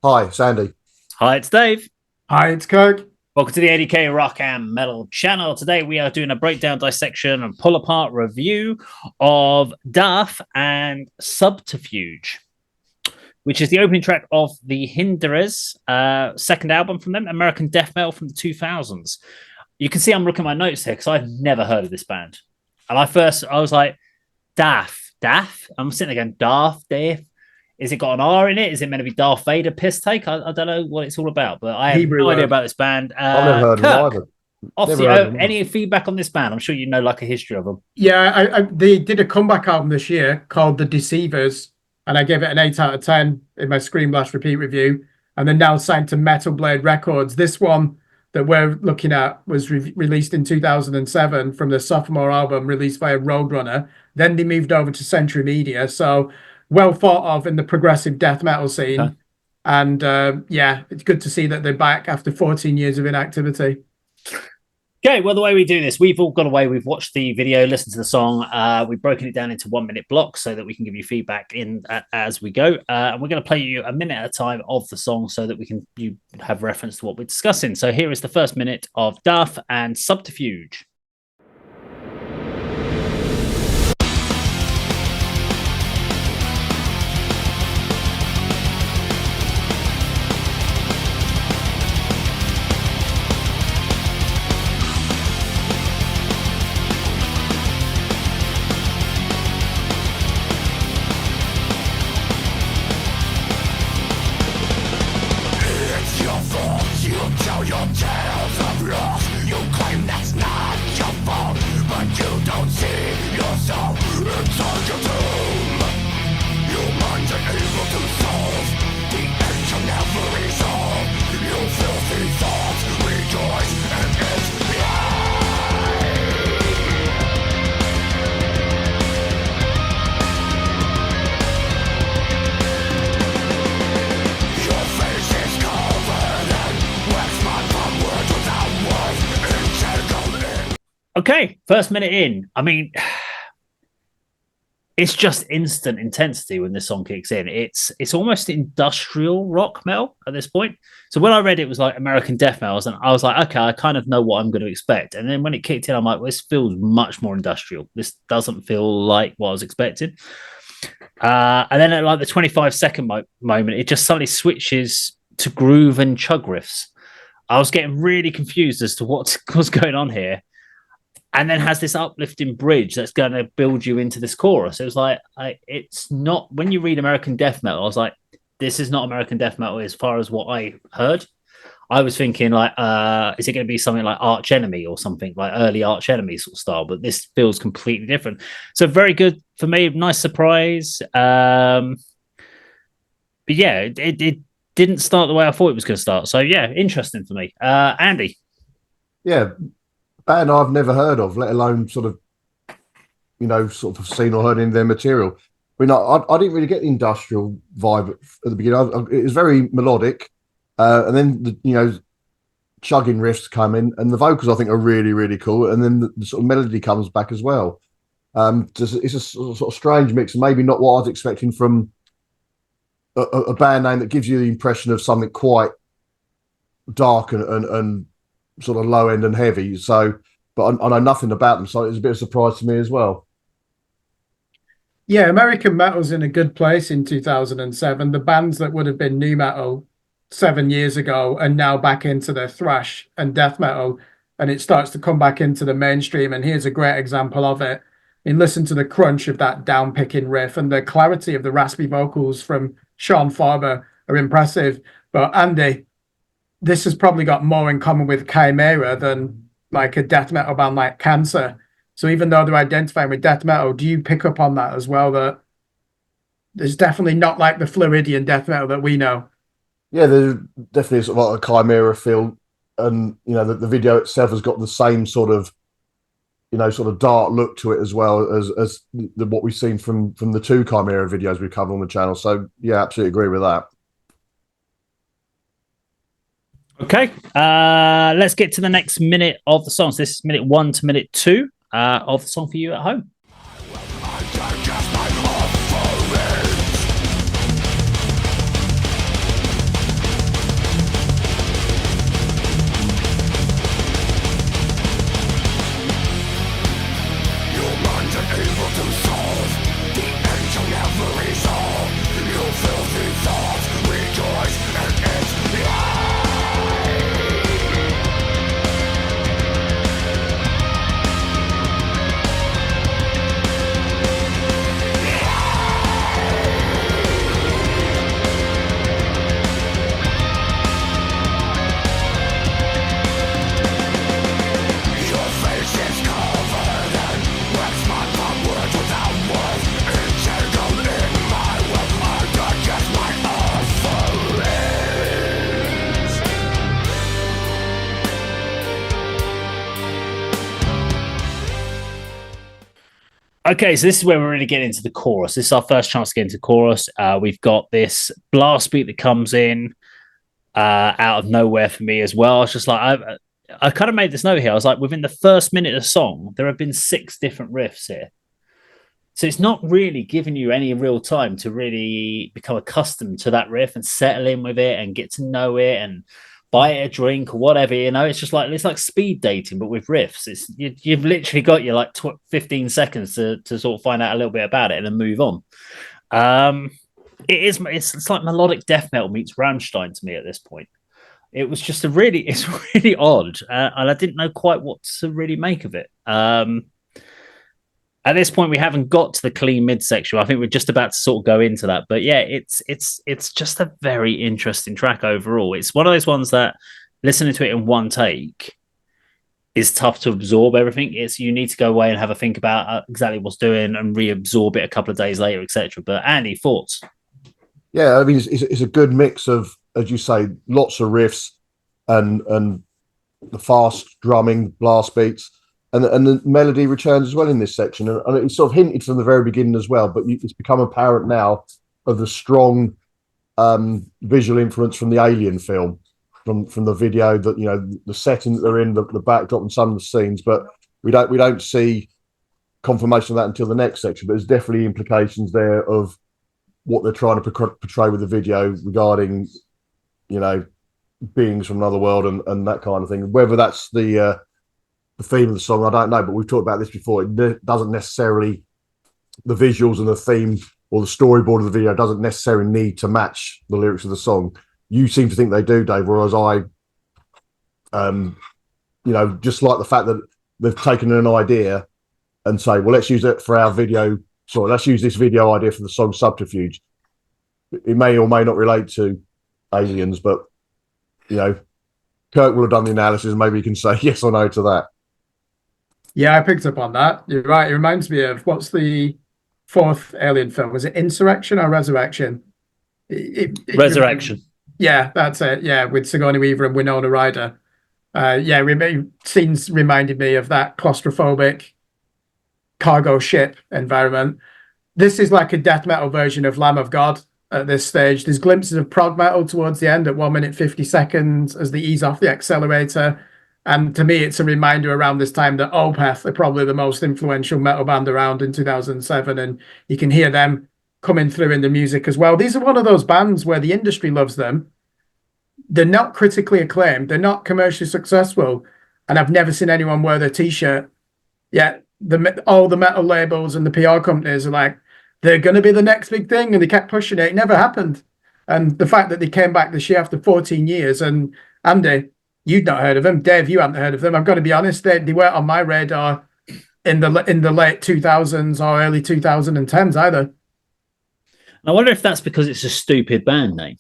Hi, Sandy. Hi, it's Dave. Hi, it's Kirk. Welcome to the ADK Rock and Metal channel. Today we are doing a breakdown, dissection, and pull apart review of Daath and Subterfuge, which is the opening track of the Hinderers' second album from them, American Death Metal from the 2000s. You can see I'm looking at my notes here because I've never heard of this band. And I was like, Daath? I'm sitting there going, Daath? Is it got an R in it? Is it meant to be Darth Vader piss take? I don't know what it's all about, but I have Hebrew no idea word. about this band. I've never heard of them Kirk, either. off Never the, heard of them. any feedback on this band? I'm sure you know like a history of them. Yeah, they did a comeback album this year called The Deceivers, and I gave it an 8 out of 10 in my Scream Blast Repeat review. And they're now signed to Metal Blade Records. This one that we're looking at was released in 2007 from the sophomore album released by Roadrunner. Then they moved over to Century Media. So well thought of in the progressive death metal scene. Okay. And yeah, it's good to see that they're back after 14 years of inactivity. Okay, well, the way we do this, we've all gone away. We've watched the video, listened to the song. We've broken it down into 1 minute blocks so that we can give you feedback as we go. And we're going to play you a minute at a time of the song so that you have reference to what we're discussing. So here is the first minute of Daath and Subterfuge. Okay, first minute in. I mean, it's just instant intensity when this song kicks in. It's almost industrial rock metal at this point. So when I read it was like American death metal, and I was like, okay, I kind of know what I'm going to expect. And then when it kicked in, I'm like, well, this feels much more industrial. This doesn't feel like what I was expecting. And then at like the 25-second moment, it just suddenly switches to groove and chug riffs. I was getting really confused as to what's going on here. And then has this uplifting bridge that's going to build you into this chorus. It was like, it's not, when you read American death metal, I was like, this is not American death metal as far as what I heard. I was thinking like, is it going to be something like Arch Enemy or something like early Arch Enemy sort of style? But this feels completely different. So very good for me. Nice surprise. But yeah, it didn't start the way I thought it was going to start. So yeah, interesting for me. Andy. Yeah, band I've never heard of, let alone sort of seen or heard in their material. I mean, I didn't really get the industrial vibe at the beginning. It was very melodic, and then the chugging riffs come in, and the vocals I think are really really cool, and then the sort of melody comes back as well. It's a sort of strange mix, maybe not what I was expecting from a band name that gives you the impression of something quite dark and sort of low end and heavy. So, but I know nothing about them, so it was a bit of a surprise to me as well. Yeah, American metal's in a good place in 2007. The bands that would have been new metal 7 years ago are now back into the thrash and death metal, and it starts to come back into the mainstream. And here's a great example of it. And listen to the crunch of that down picking riff and the clarity of the raspy vocals from Sean Farber are impressive. But Andy, this has probably got more in common with Chimera than like a death metal band like Cancer. So even though they're identifying with death metal, do you pick up on that as well? That there's definitely not like the Floridian death metal that we know. Yeah, there's definitely sort of like a Chimera feel, and the video itself has got the same sort of dark look to it as well as what we've seen from the two Chimera videos we covered on the channel. So yeah, absolutely agree with that. Okay, let's get to the next minute of the song. So this is minute 1 to minute 2 of the song for you at home. Okay, so this is where we're really getting into the chorus. This is our first chance to get into chorus. We've got this blast beat that comes in out of nowhere for me as well. I was just like, I kind of made this note here. I was like, within the first minute of the song, there have been 6 different riffs here. So it's not really giving you any real time to really become accustomed to that riff and settle in with it and get to know it and buy it a drink or whatever. It's just like, it's like speed dating, but with riffs. You've literally got your like 15 seconds to sort of find out a little bit about it and then move on. It's like melodic death metal meets Rammstein to me at this point. It's really odd, and I didn't know quite what to really make of it. At this point, we haven't got to the clean mid section. I think we're just about to sort of go into that. But yeah, it's just a very interesting track overall. It's one of those ones that listening to it in one take is tough to absorb everything. You need to go away and have a think about exactly what's doing and reabsorb it a couple of days later, etc. But Andy, thoughts? Yeah, I mean, it's a good mix of, as you say, lots of riffs and the fast drumming, blast beats. And the melody returns as well in this section. And it's sort of hinted from the very beginning as well, but it's become apparent now of the strong visual influence from the Alien film, from the video, that, you know, the setting that they're in, the backdrop and some of the scenes. But we don't see confirmation of that until the next section. But there's definitely implications there of what they're trying to portray with the video regarding, you know, beings from another world and that kind of thing. Whether that's the theme of the song, I don't know, but we've talked about this before. It doesn't necessarily, the visuals and the theme or the storyboard of the video doesn't necessarily need to match the lyrics of the song. You seem to think they do, Dave, whereas I, you know, just like the fact that they've taken an idea and say, well, let's use it for our video. Sorry, let's use this video idea for the song Subterfuge. It may or may not relate to aliens, but, you know, Kirk will have done the analysis. Maybe he can say yes or no to that. Yeah, I picked up on that. You're right. It reminds me of, what's the 4th Alien film? Was it Insurrection or Resurrection? Resurrection. Yeah, that's it. Yeah, with Sigourney Weaver and Winona Ryder. Scenes reminded me of that claustrophobic cargo ship environment. This is like a death metal version of Lamb of God at this stage. There's glimpses of prog metal towards the end at 1 minute 50 seconds as they ease off the accelerator. And to me, it's a reminder around this time that Opeth are probably the most influential metal band around in 2007. And you can hear them coming through in the music as well. These are one of those bands where the industry loves them. They're not critically acclaimed. They're not commercially successful. And I've never seen anyone wear their T-shirt. Yet all the metal labels and the PR companies are like, they're going to be the next big thing. And they kept pushing it. It never happened. And the fact that they came back this year after 14 years, and Andy, you'd not heard of them. Dave, you hadn't heard of them. I've got to be honest, they weren't on my radar in the late 2000s or early 2010s either. I wonder if that's because it's a stupid band name.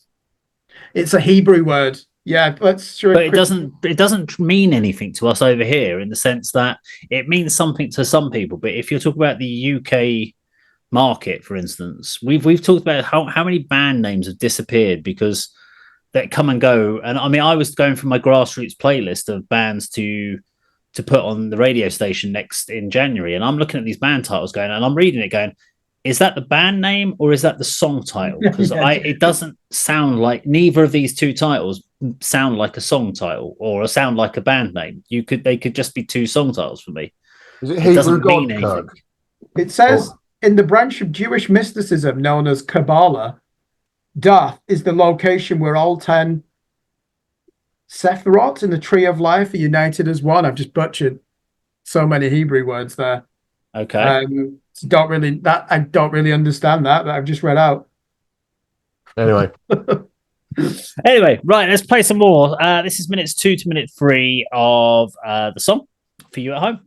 It's a Hebrew word. Yeah, let's sure. But it doesn't mean anything to us over here, in the sense that it means something to some people. But if you're talking about the UK market, for instance, we've talked about how many band names have disappeared because that come and go. And I mean, I was going through my grassroots playlist of bands to put on the radio station next in January, and I'm looking at these band titles going, and I'm reading it going, is that the band name or is that the song title? Because it doesn't sound like, neither of these two titles sound like a song title or sound like a band name. They could just be two song titles for me. Is it Hebrew God, Kirk? It says in the branch of Jewish mysticism known as Kabbalah, Daath is the location where all 10 Sephirot in the Tree of Life are united as one. I've just butchered so many Hebrew words there. Okay. I don't really understand that I've just read out. Anyway. Anyway, right, let's play some more. This is minutes 2 to minute 3 of the song for you at home.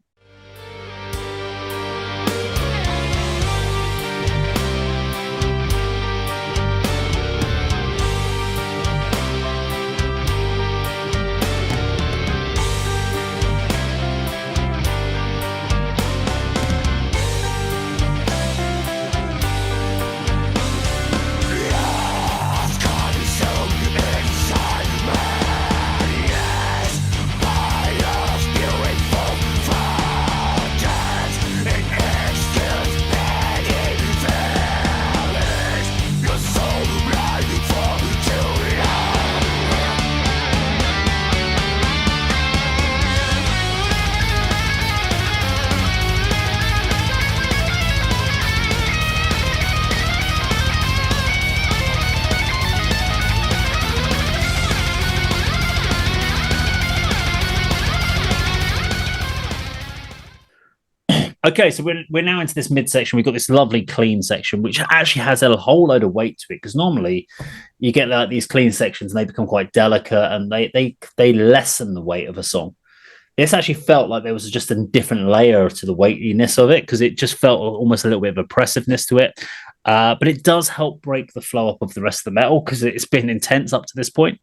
Okay, so we're now into this midsection. We've got this lovely clean section, which actually has a whole load of weight to it. Because normally you get like these clean sections, and they become quite delicate, and they lessen the weight of a song. This actually felt like there was just a different layer to the weightiness of it, because it just felt almost a little bit of oppressiveness to it. But it does help break the flow up of the rest of the metal, because it's been intense up to this point.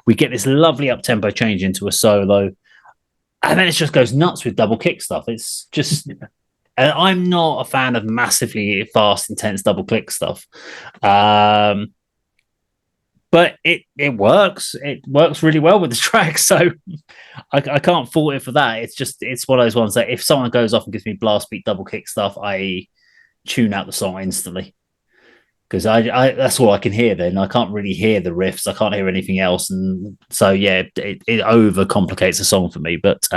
We get this lovely up tempo change into a solo, and then it just goes nuts with double kick stuff. It's just. And I'm not a fan of massively fast, intense double click stuff. But it works. It works really well with the track. So I can't fault it for that. It's one of those ones that if someone goes off and gives me blast beat double kick stuff, I tune out the song instantly. Because I that's all I can hear then. I can't really hear the riffs. I can't hear anything else. And so, yeah, it overcomplicates the song for me. But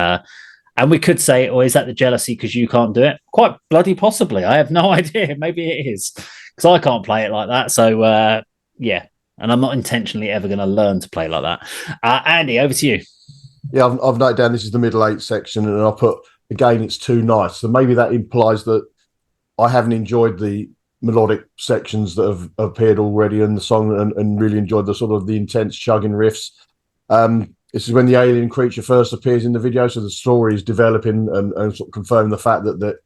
and we could say, is that the jealousy because you can't do it? Quite bloody possibly. I have no idea. Maybe it is because I can't play it like that. So, yeah. And I'm not intentionally ever going to learn to play like that. Andy, over to you. Yeah, I've noted down this is the middle eight section, and I put, again, it's too nice. So maybe that implies that I haven't enjoyed the melodic sections that have appeared already in the song and really enjoyed the sort of the intense chugging riffs. This is when the alien creature first appears in the video, so the story is developing and sort of confirming the fact that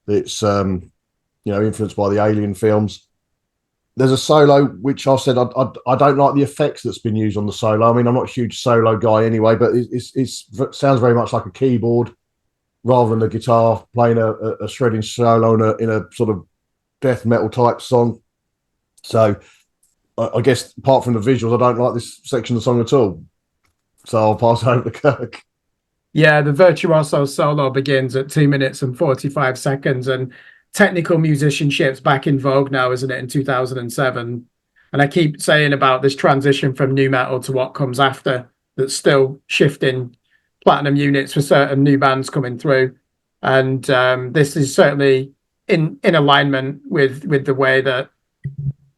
it's influenced by the Alien films. There's a solo which I've said I don't like the effects that's been used on the solo. I mean, I'm not a huge solo guy anyway, but it sounds very much like a keyboard rather than a guitar playing a shredding solo in a sort of death metal type song. So I guess apart from the visuals, I don't like this section of the song at all. So I'll pass over to Kirk. Yeah, the virtuoso solo begins at 2 minutes and 45 seconds, and technical musicianship's back in vogue now, isn't it, in 2007? And I keep saying about this transition from new metal to what comes after, that's still shifting platinum units for certain new bands coming through. And this is certainly in alignment with the way that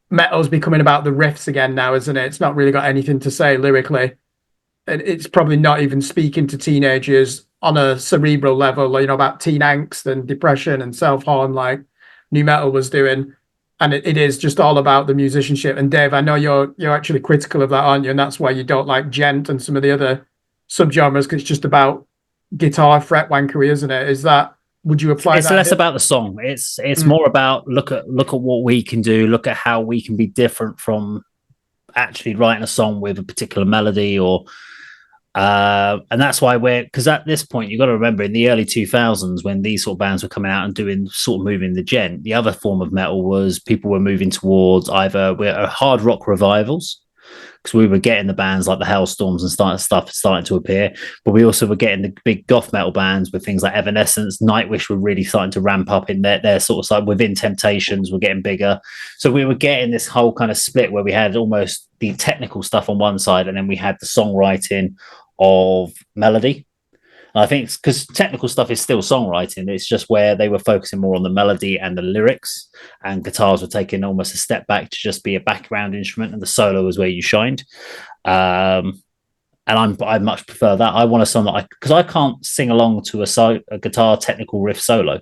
metal's becoming about the riffs again now, isn't it? It's not really got anything to say lyrically. It's probably not even speaking to teenagers on a cerebral level, about teen angst and depression and self-harm like new metal was doing. And it is just all about the musicianship. And Dave, I know you're actually critical of that, aren't you? And that's why you don't like gent and some of the other subgenres, because it's just about guitar fret wankery, isn't it? Would you apply it's that? Less about the song. It's more about look at what we can do, look at how we can be different from actually writing a song with a particular melody and that's why because at this point you've got to remember in the early 2000s when these sort of bands were coming out and doing sort of moving the gent, the other form of metal was people were moving towards either hard rock revivals, because we were getting the bands like the Hellstorms and starting to appear, but we also were getting the big goth metal bands with things like Evanescence, Nightwish were really starting to ramp up in their sort of side. Within Temptations were getting bigger, so we were getting this whole kind of split where we had almost the technical stuff on one side and then we had the songwriting of melody. And I think it's because technical stuff is still songwriting, it's just where they were focusing more on the melody and the lyrics, and guitars were taking almost a step back to just be a background instrument, and the solo was where you shined. And I much prefer that. I want a song that because I can't sing along to a guitar technical riff solo.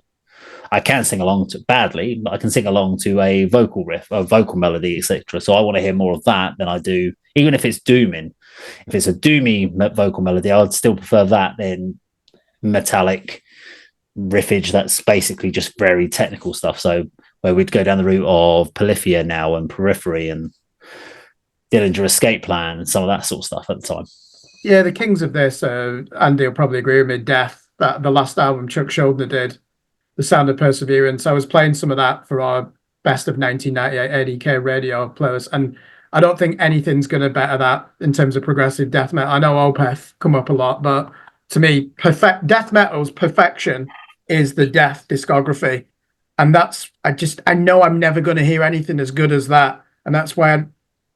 I can sing along to badly, but I can sing along to a vocal riff, a vocal melody, etc. So I want to hear more of that than I do, even if it's dooming. If it's a doomy vocal melody, I'd still prefer that than metallic riffage that's basically just very technical stuff. So where we'd go down the route of Polyphia now and Periphery and Dillinger Escape Plan and some of that sort of stuff at the time. Yeah, the kings of this, Andy will probably agree with me, Daath, that the last album Chuck Schuldiner did, The Sound of Perseverance. I was playing some of that for our best of 1998 ADK radio playlist, and I don't think anything's going to better that in terms of progressive death metal. I know Opeth come up a lot, but to me, death metal's perfection is the Death discography. And I know I'm never going to hear anything as good as that. And that's why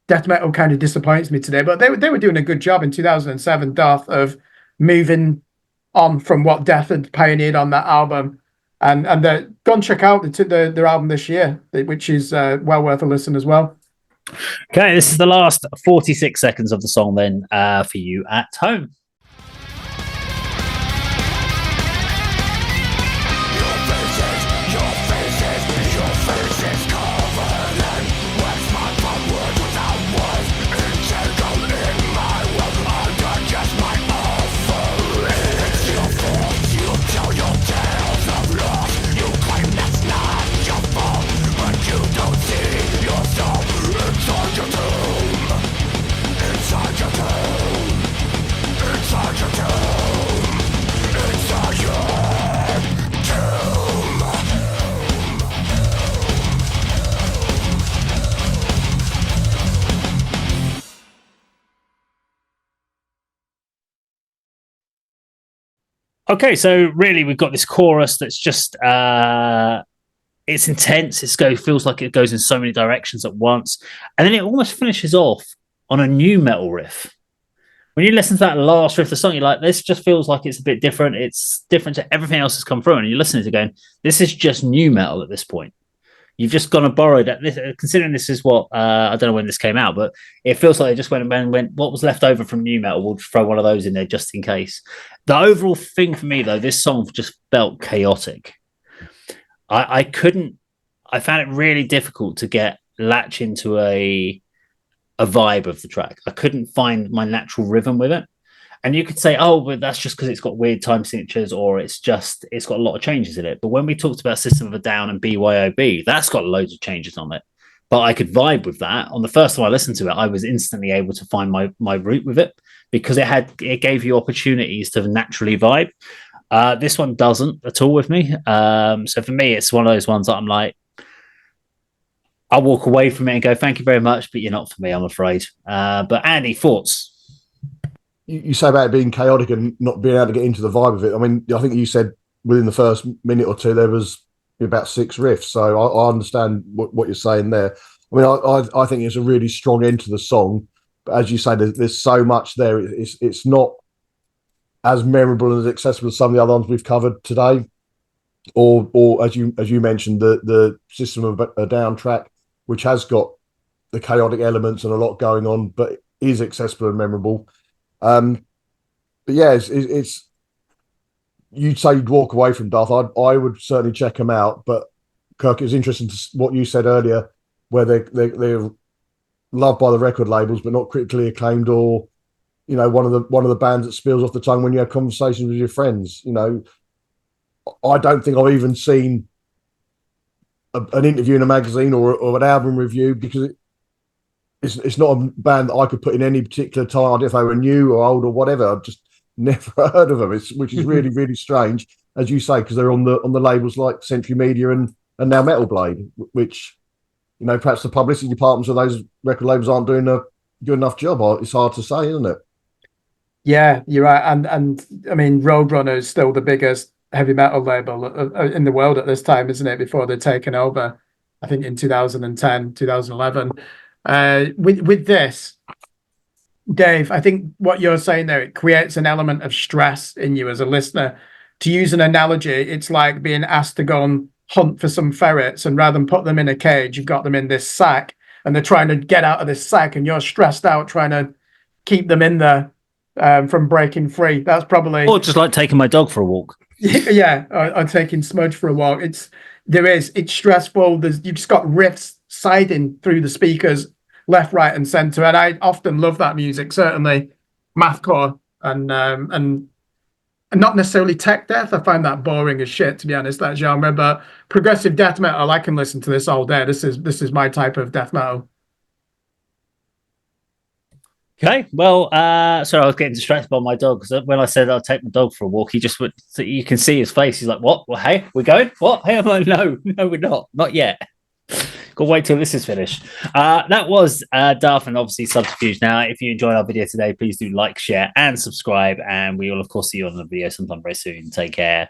death metal kind of disappoints me today. But they were doing a good job in 2007, Daath, of moving on from what Death had pioneered on that album. And go and check out their album this year, which is well worth a listen as well. Okay, this is the last 46 seconds of the song then for you at home. Your vision Okay, so really we've got this chorus that's just it's intense. Feels like it goes in so many directions at once, and then it almost finishes off on a new metal riff. When you listen to that last riff of the song, you're like, this just feels like it's a bit different. It's different to everything else that's come through, and you're listening to it going, this is just new metal at this point. You've just gone and borrowed that. Considering this is what I don't know when this came out, but it feels like they just went and went. What was left over from new metal? We'll throw one of those in there just in case. The overall thing for me, though, this song just felt chaotic. I couldn't. I found it really difficult to latch into a vibe of the track. I couldn't find my natural rhythm with it. And you could say, oh, but that's just because it's got weird time signatures or it's got a lot of changes in it. But when we talked about System of a Down and BYOB, that's got loads of changes on it. But I could vibe with that. On the first time I listened to it, I was instantly able to find my route with it because it gave you opportunities to naturally vibe. This one doesn't at all with me. So for me, it's one of those ones that I'm like, I'll walk away from it and go, thank you very much, but you're not for me, I'm afraid. But Andy, thoughts? You say about it being chaotic and not being able to get into the vibe of it. I mean, I think you said within the first minute or two there was about 6 riffs, so I understand what you're saying there. I mean, I think it's a really strong end to the song, but as you say, there's so much there. It's not as memorable and as accessible as some of the other ones we've covered today, or as you mentioned, the System of a Down track, which has got the chaotic elements and a lot going on, but is accessible and memorable. But yeah, it's you'd say you'd walk away from Daath. I would certainly check them out. But Kirk, it was interesting what you said earlier, where they're loved by the record labels, but not critically acclaimed, or one of the bands that spills off the tongue when you have conversations with your friends. I don't think I've even seen an interview in a magazine or an album review because it's not a band that I could put in any particular time. If they were new or old or whatever, I've just never heard of them. Which is really, really strange, as you say, because they're on the labels like Century Media and now Metal Blade, which perhaps the publicity departments of those record labels aren't doing a good enough job. It's hard to say, isn't it? Yeah, you're right. And I mean, Roadrunner is still the biggest heavy metal label in the world at this time, isn't it? Before they're taken over, I think in 2010, 2011. With this, Dave, I think what you're saying there, it creates an element of stress in you as a listener. To use an analogy, it's like being asked to go and hunt for some ferrets, and rather than put them in a cage, you've got them in this sack, and they're trying to get out of this sack, and you're stressed out trying to keep them in there from breaking free. That's probably... Or just like taking my dog for a walk. Yeah, or taking Smudge for a walk. It's stressful. You've just got riffs siding through the speakers left, right, and center. And I often love that music, certainly mathcore and not necessarily tech death. I find that boring as shit, to be honest, that genre. But progressive death metal, I can listen to this all day. This is my type of death metal. Okay, well, sorry, I was getting distracted by my dog because when I said I'll take my dog for a walk, he just went. So you can see his face. He's like, "What? Well, hey, we're going? What? Hey, I'm like, no, we're not yet. Got to wait till this is finished." That was Daath and obviously Subterfuge. Now, if you enjoyed our video today, please do like, share, and subscribe. And we will, of course, see you on the video sometime very soon. Take care.